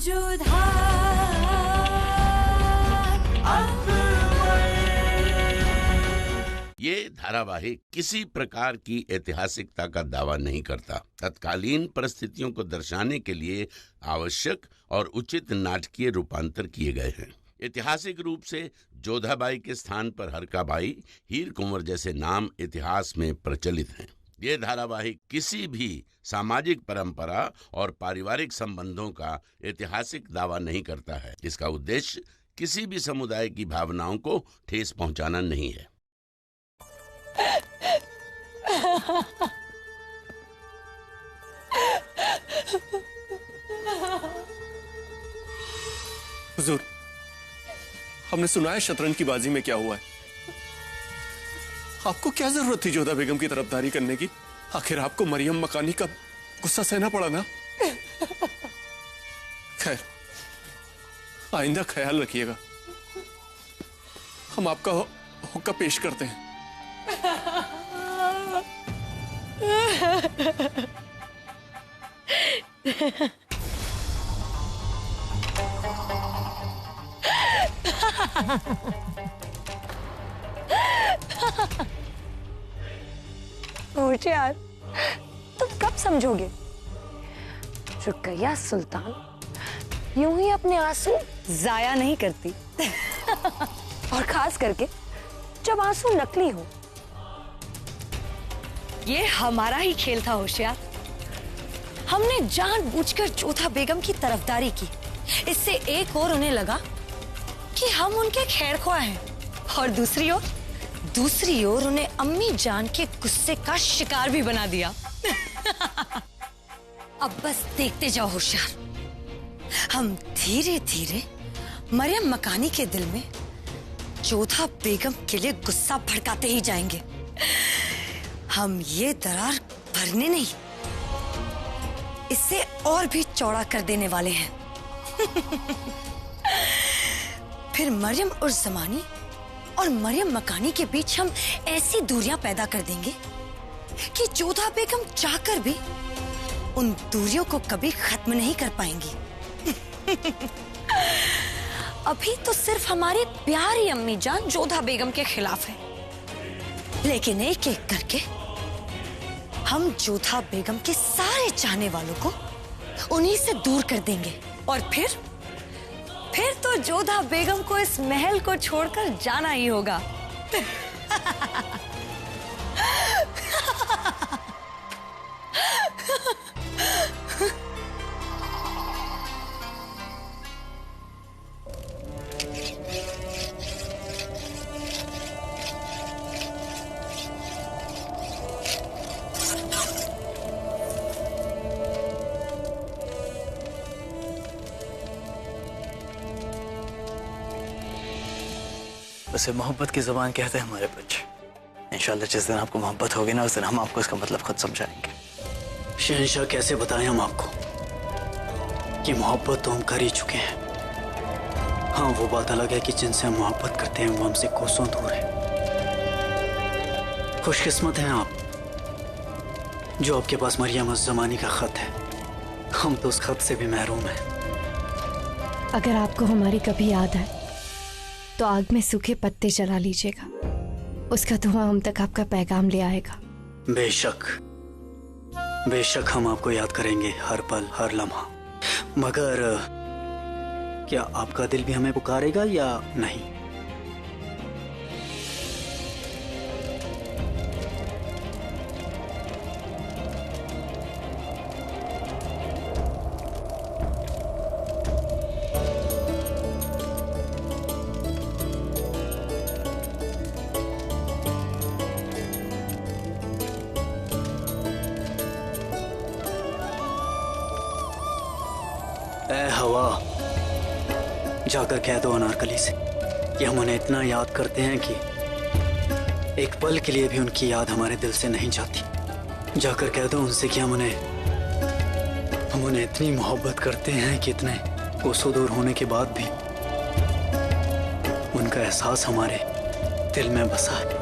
ये धारावाहिक किसी प्रकार की ऐतिहासिकता का दावा नहीं करता। तत्कालीन परिस्थितियों को दर्शाने के लिए आवश्यक और उचित नाटकीय रूपांतर किए गए हैं। ऐतिहासिक रूप से जोधाबाई के स्थान पर हरकाबाई, हीर कुंवर जैसे नाम इतिहास में प्रचलित हैं। ये धारावाहिक किसी भी सामाजिक परंपरा और पारिवारिक संबंधों का ऐतिहासिक दावा नहीं करता है। इसका उद्देश्य किसी भी समुदाय की भावनाओं को ठेस पहुंचाना नहीं है। हुजूर, हमने सुना है शतरंज की बाजी में क्या हुआ है। आपको क्या जरूरत थी जोधा बेगम की तरफदारी करने की? आखिर आपको मरियम मकानी का गुस्सा सहना पड़ा ना। खैर, आइंदा ख्याल रखिएगा। हम आपका हुक्का पेश करते हैं। होशियार, तुम कब समझोगे? रुकैया सुल्तान यूं ही अपने आंसू जाया नहीं करती। और खास करके जब आंसू नकली हो। ये हमारा ही खेल था होशियार। हमने जानबूझकर जोधा बेगम की तरफदारी की। इससे एक और उन्हें लगा कि हम उनके खैरख्वाह हैं, और दूसरी ओर उन्हें अम्मी जान के गुस्से का शिकार भी बना दिया। अब बस देखते जाओ होशियार, हम धीरे धीरे मरियम मकानी के दिल में जोधा बेगम के लिए गुस्सा भड़काते ही जाएंगे। हम ये दरार भरने नहीं, इससे और भी चौड़ा कर देने वाले हैं। फिर मरियम उर्स ज़मानी और मरियम मकानी के बीच हम ऐसी दूरियां पैदा कर देंगे कि जोधा बेगम चाहकर भी उन दूरियों को कभी खत्म नहीं कर पाएंगी। अभी तो सिर्फ हमारी प्यारी अम्मी जान जोधा बेगम के खिलाफ है, लेकिन एक एक करके हम जोधा बेगम के सारे चाहने वालों को उन्हीं से दूर कर देंगे। और फिर तो जोधा बेगम को इस महल को छोड़कर जाना ही होगा। उसे मोहब्बत की जुबान कहते हैं हमारे बच्चे। इंशाल्लाह जिस दिन आपको मोहब्बत होगी ना, उस दिन हम आपको इसका मतलब खुद समझाएंगे। शहंशाह, कैसे बताएं हम आपको कि मोहब्बत तो हम कर ही चुके हैं। हाँ, वो बात अलग है कि जिनसे हम मोहब्बत करते हैं वो हमसे कोसों दूर है। खुशकिस्मत हैं आप जो आपके पास मरियम उस ज़मानी का खत है। हम तो उस खत से भी महरूम हैं। अगर आपको हमारी कभी याद आए तो आग में सूखे पत्ते जला लीजिएगा, उसका धुआं हम तक आपका पैगाम ले आएगा। बेशक बेशक हम आपको याद करेंगे हर पल हर लम्हा। मगर क्या आपका दिल भी हमें पुकारेगा या नहीं? ए हवा, जाकर कह दो अनारकली से कि हम उन्हें इतना याद करते हैं कि एक पल के लिए भी उनकी याद हमारे दिल से नहीं जाती। जाकर कह दो उनसे कि हम उन्हें इतनी मोहब्बत करते हैं कि इतने कोसों दूर होने के बाद भी उनका एहसास हमारे दिल में बसा है।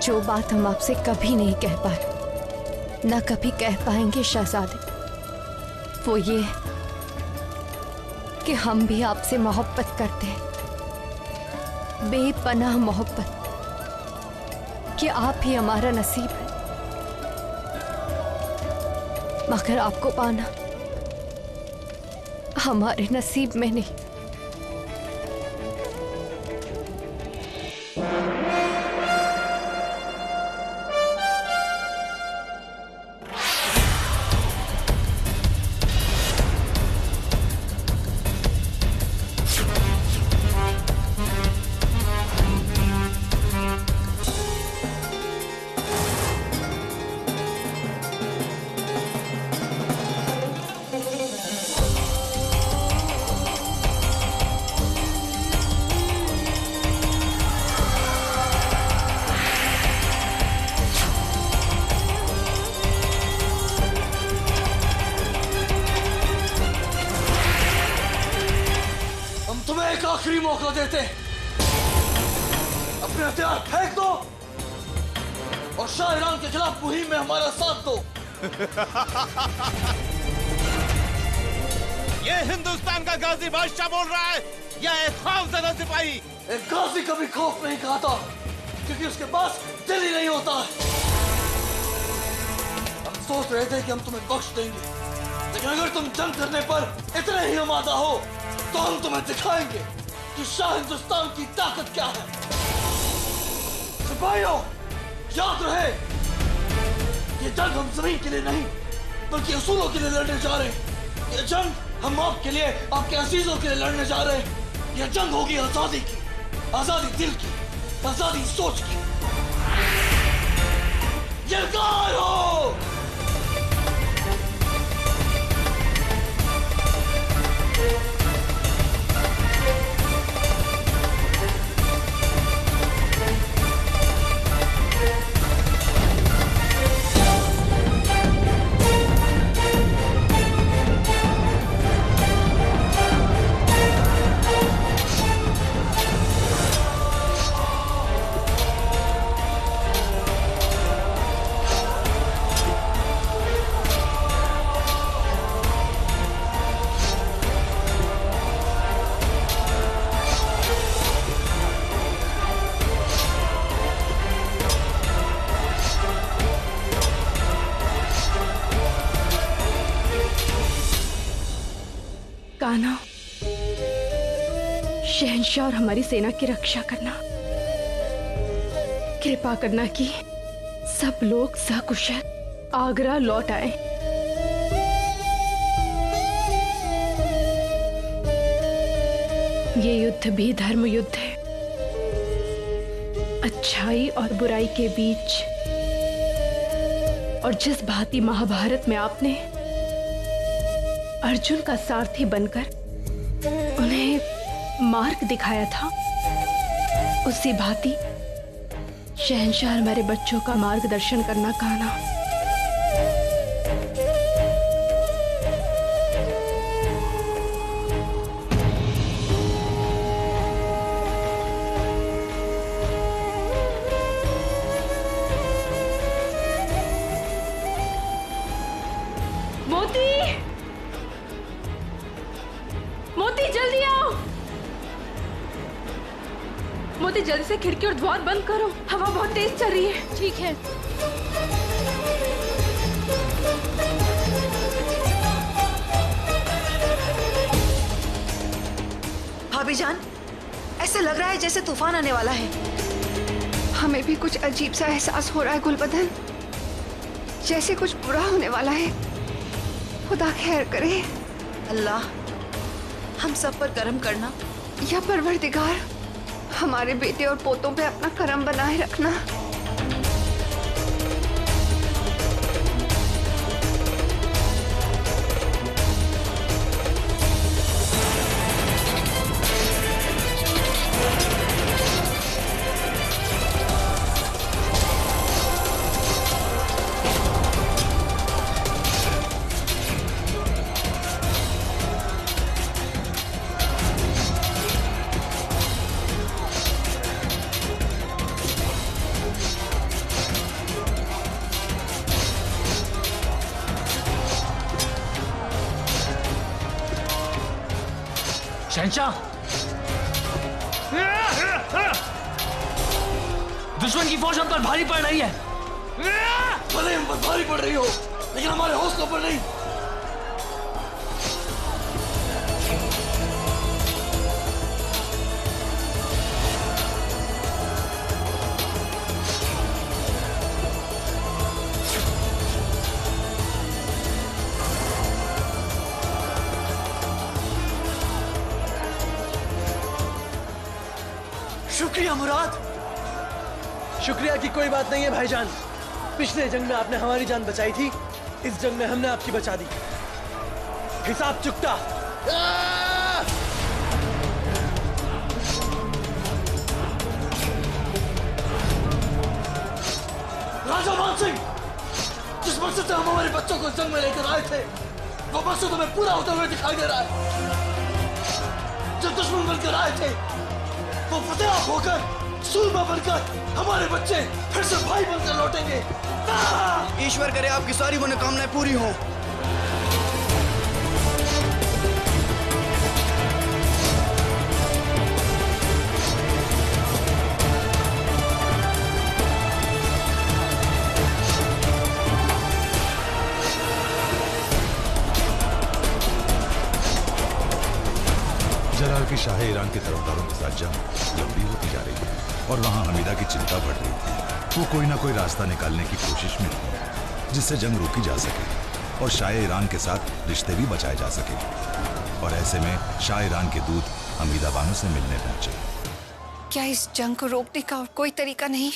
जो बात हम आपसे कभी नहीं कह पाए, ना कभी कह पाएंगे शहजादे, वो ये कि हम भी आपसे मोहब्बत करते हैं, बेपनाह मोहब्बत, कि आप ही हमारा नसीब है, मगर आपको पाना हमारे नसीब में नहीं। एक आखिरी मौका देते, अपने हथियार फेंक दो और शाह ईरान के खिलाफ मुहिम में हमारा साथ दो। ये हिंदुस्तान का गाजी बादशाह बोल रहा है या एक खौफजदा सिपाही? एक गाजी कभी खौफ नहीं खाता, क्योंकि उसके पास दिल ही नहीं होता। हम सोच रहे थे कि हम तुम्हें बख्श देंगे, लेकिन अगर तुम जंग करने पर इतने ही आमादा हो तो हम तुम्हें दिखाएंगे कि शाह हिंदुस्तान की ताकत क्या है। सिपाहियों, याद रहे, ये जंग हम जमीन के लिए नहीं बल्कि असूलों के लिए लड़ने जा रहे हैं। ये जंग हम आपके लिए, आपके अजीजों के लिए लड़ने जा रहे हैं। ये जंग होगी आजादी की, आजादी दिल की, आजादी सोच की। यलकार हो! कान्हा, शहंशाह और हमारी सेना की रक्षा करना, कृपा करना कि सब लोग सकुशल आगरा लौट आए। ये युद्ध भी धर्म युद्ध है, अच्छाई और बुराई के बीच। और जिस भांति महाभारत में आपने अर्जुन का सारथी बनकर उन्हें मार्ग दिखाया था, उसी भांति शहंशाह हमारे बच्चों का मार्गदर्शन करना कान्हा। मोती जल्दी आओ। मोती जल्दी से खिड़की और द्वार बंद करो, हवा बहुत तेज चल रही है। ठीक है। भाभी जान, ऐसे लग रहा है जैसे तूफान आने वाला है। हमें भी कुछ अजीब सा एहसास हो रहा है गुलबदन, जैसे कुछ बुरा होने वाला है। खुदा खैर करे। अल्लाह हम सब पर करम करना। या परवरदिगार हमारे बेटे और पोतों पे अपना करम बनाए रखना। शहंशाह, दुश्मन की फौज हम पर भारी पड़ रही है। भले हम पर भारी पड़ रही हो, लेकिन हमारे हौसलों पर नहीं। शुक्रिया मुराद। शुक्रिया की कोई बात नहीं है भाईजान। पिछले जंग में आपने हमारी जान बचाई थी, इस जंग में हमने आपकी बचा दी। हिसाब चुकता। राजा मान सिंह, जिस मकसद से हम हमारे बच्चों को जंग में लेकर आए थे, वो मकसद हमें पूरा होते हुए दिखाई दे रहा है। जब दुश्मन बनकर आए थे, वो फतेह होकर, सूरमा बनकर हमारे बच्चे फिर से भाई बनकर लौटेंगे। ईश्वर करे आपकी सारी मनोकामनाएं पूरी हों। जलाल की शाह ईरान के तरफदारों के साथ जंग लंबी होती जा रही है और वहां हमीदा की चिंता बढ़ रही थी। वो कोई ना कोई रास्ता निकालने की कोशिश में थी जिससे जंग रोकी जा सके और शाह ईरान के साथ रिश्ते भी बचाए जा सके। और ऐसे में शाह ईरान के दूत हमीदा बानो से मिलने पहुंचे। क्या इस जंग को रोकने का और कोई तरीका नहीं?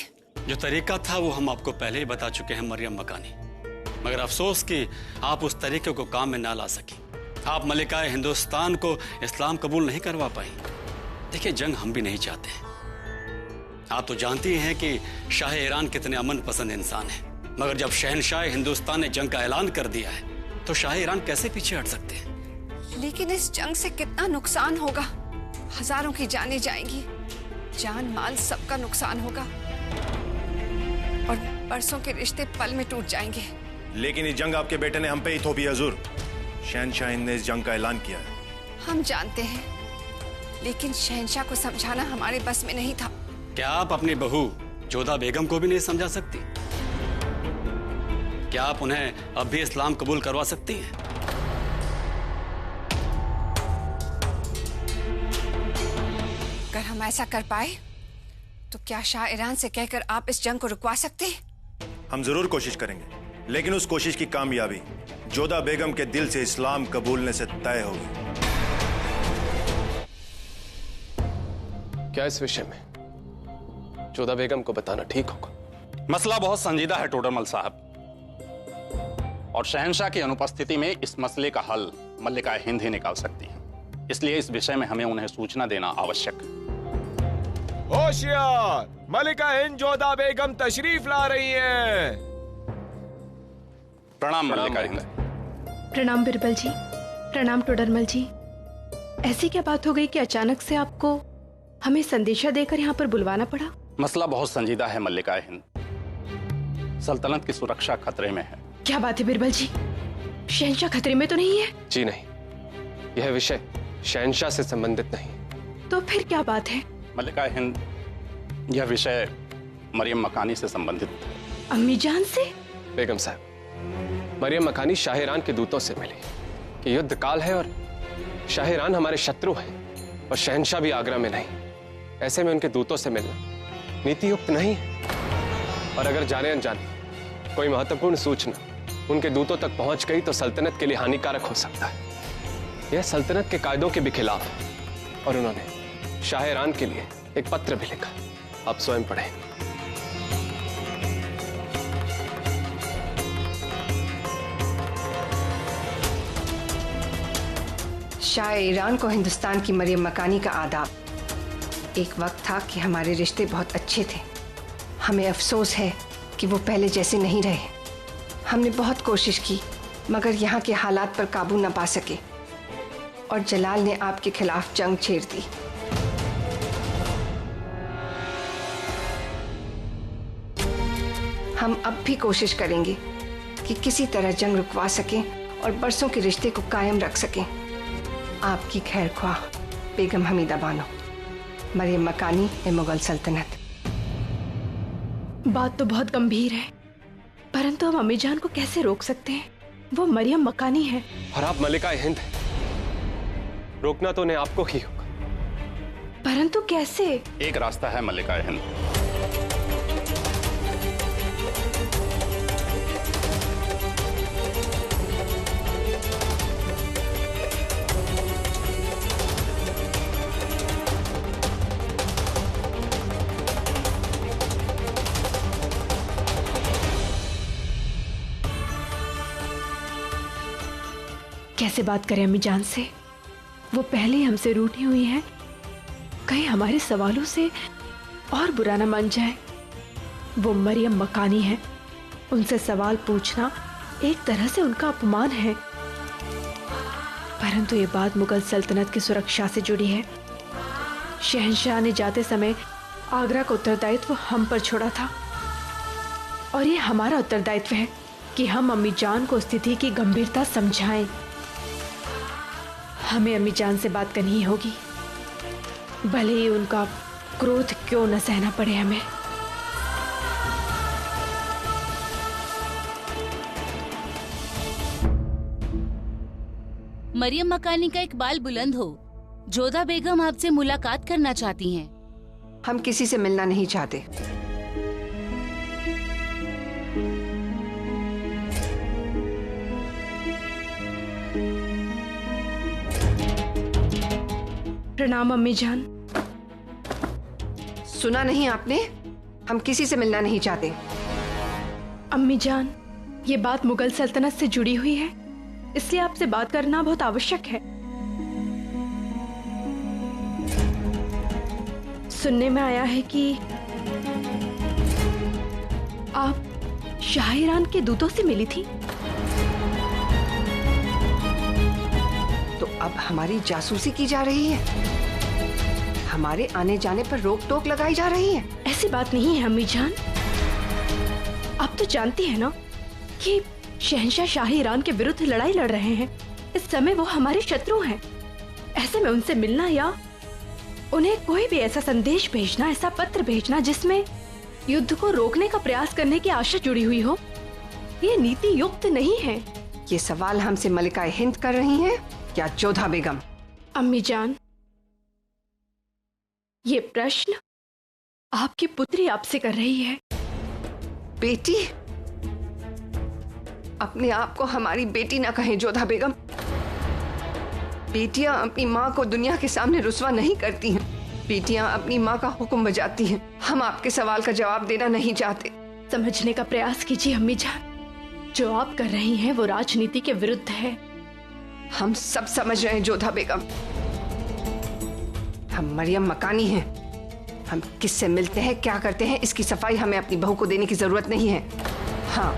जो तरीका था वो हम आपको पहले ही बता चुके हैं मरियम मकानी, मगर अफसोस कि आप उस तरीके को काम में ना ला सकी। आप मलिकाए हिंदुस्तान को इस्लाम कबूल नहीं करवा पाई। देखिए, जंग हम भी नहीं चाहते हैं। आप तो जानती हैं कि शाह ईरान कितने अमन पसंद इंसान हैं, मगर जब शहनशाह हिंदुस्तान ने जंग का ऐलान कर दिया है तो शाह ईरान कैसे पीछे हट सकते हैं? लेकिन इस जंग से कितना नुकसान होगा। हजारों की जानें जाएंगी, जान माल सबका नुकसान होगा और बरसों के रिश्ते पल में टूट जाएंगे। लेकिन ये जंग आपके बेटे ने हम पे ही थोपी हजूर। शहनशाह ने इस जंग का ऐलान किया है। हम जानते हैं, लेकिन शहनशाह को समझाना हमारे बस में नहीं था। क्या आप अपनी बहू जोधा बेगम को भी नहीं समझा सकती? क्या आप उन्हें अब भी इस्लाम कबूल करवा सकती हैं? अगर हम ऐसा कर पाए तो क्या शाह ईरान से कहकर आप इस जंग को रुकवा सकते हैं? हम जरूर कोशिश करेंगे, लेकिन उस कोशिश की कामयाबी जोधा बेगम के दिल से इस्लाम कबूलने से तय होगी। क्या इस विषय में जोधा बेगम को बताना ठीक होगा? मसला बहुत संजीदा है टोडरमल साहब, और शहनशाह की अनुपस्थिति में इस मसले का हल मल्लिका हिंद ही निकाल सकती है। इसलिए इस विषय में हमें उन्हें सूचना देना आवश्यक है। होशियार, मल्लिका हिंद जोधा बेगम तशरीफ ला रही हैं। प्रणाम मल्लिका हिंद। प्रणाम बिरबल जी। प्रणाम टोडरमल जी। ऐसी क्या बात हो गई कि अचानक से आपको हमें संदेशा देकर यहाँ पर बुलवाना पड़ा? मसला बहुत संजीदा है मल्लिका हिंद। सल्तनत की सुरक्षा खतरे में है। क्या बात है बिरबल जी? शहनशाह खतरे में तो नहीं है? जी नहीं, यह विषय शहनशाह से संबंधित नहीं। तो फिर क्या बात है? मल्लिका हिंद, यह विषय मरियम मकानी से संबंधित है। अम्मी जान से? बेगम साहब, मरियम मकानी शाह ईरान के दूतों से मिली कि युद्ध काल है और शाह ईरान हमारे शत्रु हैं और शहनशाह भी आगरा में नहीं। ऐसे में उनके दूतों से मिलना नीति युक्त नहीं है। और अगर जाने अनजाने कोई महत्वपूर्ण सूचना उनके दूतों तक पहुंच गई तो सल्तनत के लिए हानिकारक हो सकता है। यह सल्तनत के कायदों के भी खिलाफ है। और उन्होंने शाह ईरान के लिए एक पत्र भी लिखा, आप स्वयं पढ़ें। शाह ईरान को हिंदुस्तान की मरियम मकानी का आदाब। एक वक्त था कि हमारे रिश्ते बहुत अच्छे थे। हमें अफसोस है कि वो पहले जैसे नहीं रहे। हमने बहुत कोशिश की, मगर यहाँ के हालात पर काबू न पा सके और जलाल ने आपके खिलाफ जंग छेड़ दी। हम अब भी कोशिश करेंगे कि किसी तरह जंग रुकवा सकें और बरसों के रिश्ते को कायम रख सकें। आपकी खैर ख्वाह बेगम हमीदा बानो, मरियम मकानी ए मुगल सल्तनत। बात तो बहुत गंभीर है, परंतु हम अम्मी जान को कैसे रोक सकते हैं? वो मरियम मकानी है और आप मलिका हिंद हैं। रोकना तो उन्हें आपको ही होगा। परंतु कैसे? एक रास्ता है मलिका हिंद। कैसे बात करें अम्मी जान से? वो पहले ही हमसे रूठी हुई है, कहीं हमारे सवालों से और बुरा न मान जाए। वो मरियम मकानी है, उनसे सवाल पूछना एक तरह से उनका अपमान है। परंतु ये बात मुगल सल्तनत की सुरक्षा से जुड़ी है। शहंशाह ने जाते समय आगरा का उत्तरदायित्व हम पर छोड़ा था और ये हमारा उत्तरदायित्व है कि हम अम्मी जान को स्थिति की गंभीरता समझाएं। हमें अम्मी जान से बात करनी ही होगी, भले ही उनका क्रोध क्यों न सहना पड़े हमें। मरियम मकानी का इकबाल बुलंद हो। जोधा बेगम आपसे मुलाकात करना चाहती हैं। हम किसी से मिलना नहीं चाहते। प्रणाम अम्मी जान। सुना नहीं आपने? हम किसी से मिलना नहीं चाहते। अम्मी जान, ये बात मुगल सल्तनत से जुड़ी हुई है, इसलिए आपसे बात करना बहुत आवश्यक है। सुनने में आया है कि आप शाह ईरान के दूतों से मिली थी। तो अब हमारी जासूसी की जा रही है, हमारे आने जाने पर रोक टोक लगाई जा रही है। ऐसी बात नहीं है अम्मी जान। आप तो जानती है ना कि शहंशाह शाह ईरान के विरुद्ध लड़ाई लड़ रहे हैं। इस समय वो हमारे शत्रु हैं। ऐसे में उनसे मिलना या उन्हें कोई भी ऐसा संदेश भेजना, ऐसा पत्र भेजना जिसमें युद्ध को रोकने का प्रयास करने की आशा जुड़ी हुई हो, ये नीति युक्त नहीं है। ये सवाल हमसे मलिका हिंद कर रही हैं या जोधा बेगम? अम्मी जान, ये प्रश्न आपकी पुत्री आपसे कर रही है। बेटी? अपने आप को हमारी बेटी ना कहें जोधा बेगम। बेटियां अपनी माँ को दुनिया के सामने रुस्वा नहीं करती हैं। बेटियां अपनी माँ का हुक्म बजाती हैं। हम आपके सवाल का जवाब देना नहीं चाहते। समझने का प्रयास कीजिए अम्मी जान, जो आप कर रही हैं वो राजनीति के विरुद्ध है। हम सब समझ रहे हैं जोधा बेगम। हम मरियम मकानी हैं। हम किससे मिलते हैं, क्या करते हैं, इसकी सफाई हमें अपनी बहू को देने की जरूरत नहीं है। हाँ,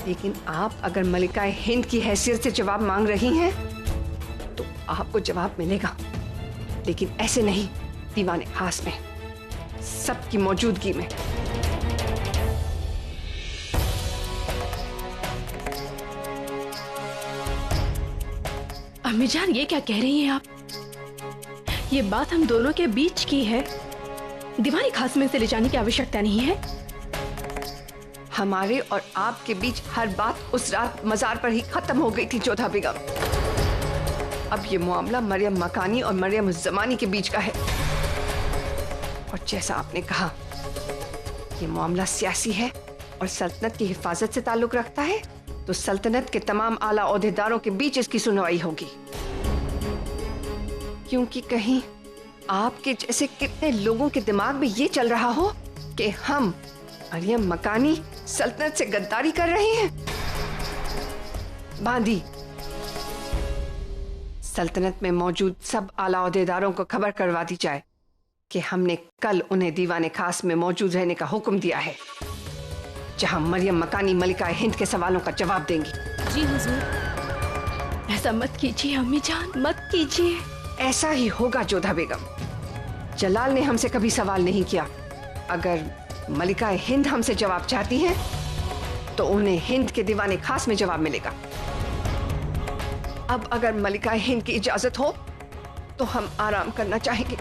लेकिन आप अगर मलिका हिंद की हैसियत से जवाब मांग रही हैं तो आपको जवाब मिलेगा, लेकिन ऐसे नहीं, दीवाने खास में, सबकी मौजूदगी में। अम्मी जान, ये क्या कह रही हैं आप? ये बात हम दोनों के बीच की है, दीवानी खास में से ले जाने की आवश्यकता नहीं है। हमारे और आपके बीच हर बात उस रात मजार पर ही खत्म हो गई थी जोधा बेगम। अब ये मामला मरियम मकानी और मरियम ज़मानी के बीच का है। और जैसा आपने कहा, ये मामला सियासी है और सल्तनत की हिफाजत से ताल्लुक रखता है, तो सल्तनत के तमाम आला ओहदेदारों के बीच इसकी सुनवाई होगी। क्योंकि कहीं आपके जैसे कितने लोगों के दिमाग में ये चल रहा हो कि हम मरियम मकानी सल्तनत से गद्दारी कर रहे हैं। बांदी, सल्तनत में मौजूद सब आला ओहदेदारों को खबर करवा दी जाए कि हमने कल उन्हें दीवाने खास में मौजूद रहने का हुक्म दिया है, जहां मरियम मकानी मलिका हिंद के सवालों का जवाब देंगी। जी हुजूर। ऐसा मत कीजिए अम्मी जान, मत कीजिए। ऐसा ही होगा जोधा बेगम। जलाल ने हमसे कभी सवाल नहीं किया। अगर मलिका हिंद हमसे जवाब चाहती हैं तो उन्हें हिंद के दीवाने खास में जवाब मिलेगा। अब अगर मलिका हिंद की इजाजत हो तो हम आराम करना चाहेंगे।